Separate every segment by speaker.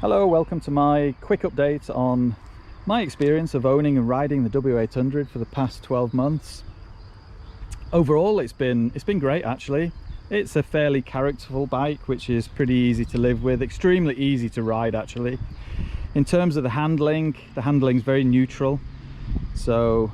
Speaker 1: Hello, welcome to my quick update on my experience of owning and riding the W800 for the past 12 months. Overall, it's been great actually. It's a fairly characterful bike, which is pretty easy to live with, extremely easy to ride actually. In terms of the handling's very neutral, so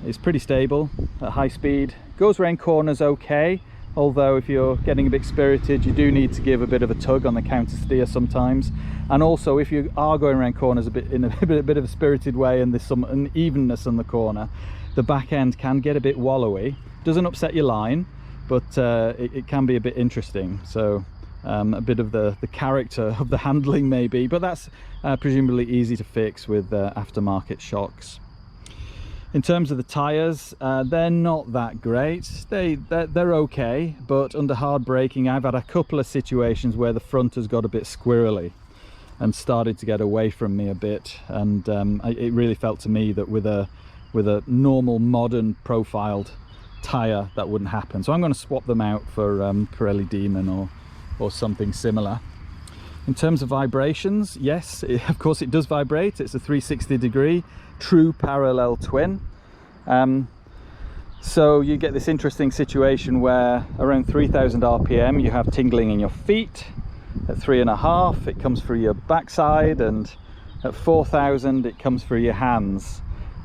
Speaker 1: it's pretty stable at high speed. Goes around corners okay, although if you're getting a bit spirited, you do need to give a bit of a tug on the counter steer sometimes. And also, if you are going around corners in a bit of a spirited way and there's some unevenness on the corner, the back end can get a bit wallowy. Doesn't upset your line, but it can be a bit interesting. So a bit of the character of the handling maybe, but that's presumably easy to fix with aftermarket shocks. In terms of the tyres, they're not that great. They're okay, but under hard braking I've had a couple of situations where the front has got a bit squirrely and started to get away from me a bit, and it really felt to me that with a normal modern profiled tyre that wouldn't happen. So I'm going to swap them out for Pirelli Demon or something similar. In terms of vibrations, yes, of course it does vibrate. It's a 360-degree true parallel twin. So you get this interesting situation where around 3000 RPM you have tingling in your feet. At 3.5 it comes through your backside, and at 4000 it comes through your hands.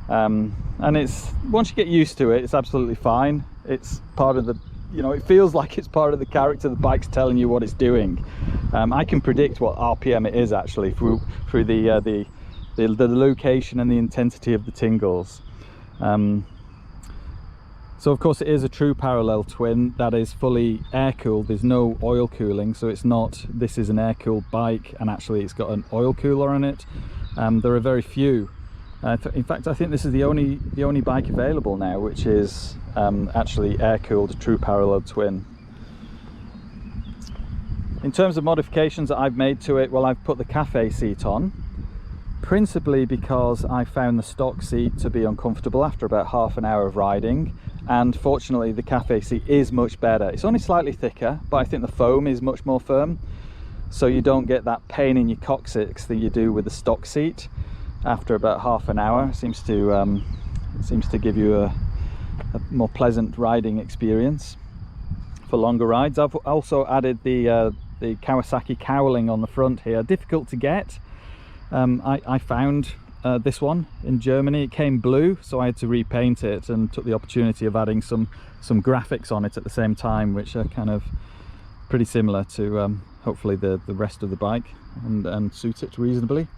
Speaker 1: And it's, once you get used to it, it's absolutely fine. It's part of the, it feels like it's part of the character. The bike's telling you what it's doing. I can predict what RPM it is actually through the location and the intensity of the tingles. So of course it is a true parallel twin that is fully air cooled. There's no oil cooling, so it's not, this is an air cooled bike and actually it's got an oil cooler on it. There are very few. In fact, I think this is the only bike available now which is actually air cooled true parallel twin. In terms of modifications that I've made to it, well, I've put the cafe seat on, principally because I found the stock seat to be uncomfortable after about half an hour of riding, and fortunately the cafe seat is much better. It's only slightly thicker, but I think the foam is much more firm, so you don't get that pain in your coccyx that you do with the stock seat after about half an hour. It seems to give you a more pleasant riding experience for longer rides. I've also added the Kawasaki cowling on the front here. Difficult to get. I found this one in Germany. It came blue, so I had to repaint it and took the opportunity of adding some graphics on it at the same time, which are kind of pretty similar to hopefully the rest of the bike and suit it reasonably.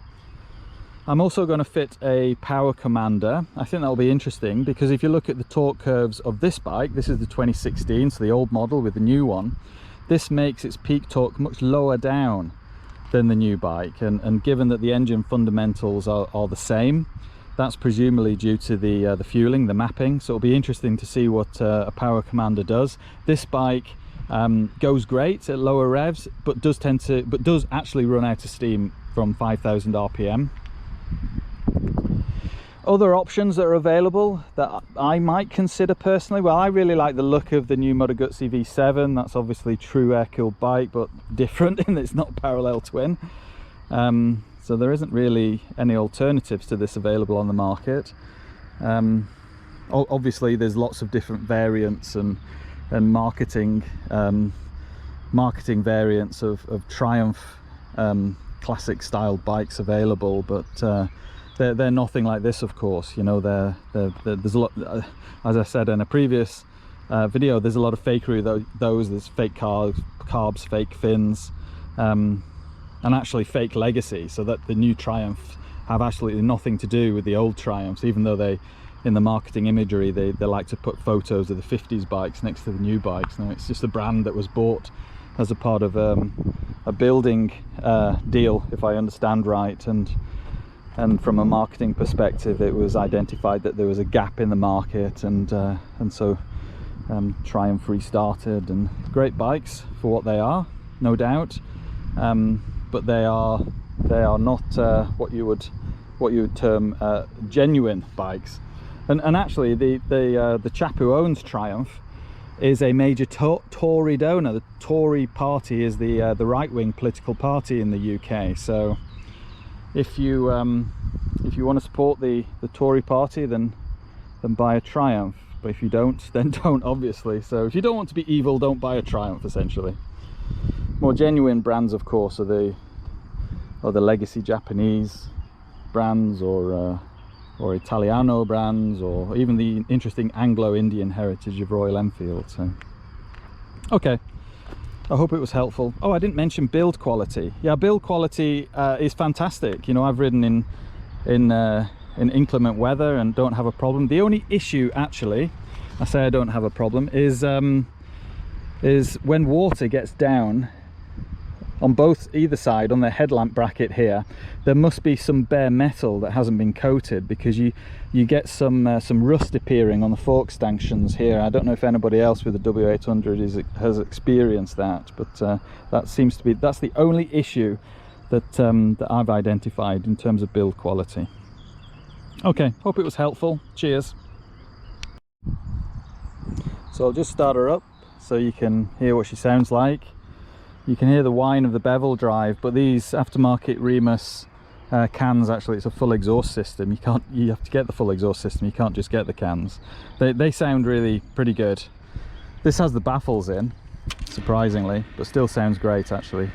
Speaker 1: I'm also going to fit a power commander. I think that'll be interesting because if you look at the torque curves of this bike, this is the 2016, so the old model with the new one, this makes its peak torque much lower down than the new bike, and given that the engine fundamentals are the same, that's presumably due to the fueling, the mapping. So it'll be interesting to see what a power commander does. This bike goes great at lower revs, but does actually run out of steam from 5000 RPM. Other options that are available that I might consider personally, well, I really like the look of the new Motor Guzzi V7. That's obviously true air-cooled bike, but different in that it's not parallel twin. So there isn't really any alternatives to this available on the market. Obviously there's lots of different variants and marketing variants of Triumph classic style bikes available, but they're nothing like this, of course. There's a lot, as I said in a previous video, there's a lot of fakery. There's fake carbs, fake fins, and actually fake legacy, so that the new Triumphs have absolutely nothing to do with the old Triumphs, even though in the marketing imagery they like to put photos of the 50s bikes next to the new bikes. No, it's just a brand that was bought as a part of a building deal, if I understand right, and from a marketing perspective it was identified that there was a gap in the market, and so Triumph restarted. And great bikes for what they are, no doubt, but they are not what you would term genuine bikes. And actually the chap who owns Triumph is a major Tory donor. The Tory party is the right-wing political party in the UK, so if you want to support the Tory party, then buy a Triumph. But if you don't, then don't, obviously. So if you don't want to be evil, don't buy a Triumph, essentially. More genuine brands, of course, are the legacy Japanese brands, or Italiano brands, or even the interesting Anglo-Indian heritage of Royal Enfield. So, okay, I hope it was helpful. Oh, I didn't mention build quality. Yeah, build quality is fantastic. You know, I've ridden in inclement weather and don't have a problem. The only issue, actually, I say I don't have a problem, is when water gets down on either side on the headlamp bracket here, there must be some bare metal that hasn't been coated, because you get some rust appearing on the fork stanchions here. I don't know if anybody else with the W800 has experienced that, but that's the only issue that I've identified in terms of build quality. Okay, hope it was helpful. Cheers. So I'll just start her up so you can hear what she sounds like. You can hear the whine of the bevel drive, but these aftermarket Remus cans, actually, it's a full exhaust system. You have to get the full exhaust system, you can't just get the cans. They sound really pretty good. This has the baffles in, surprisingly, but still sounds great, actually.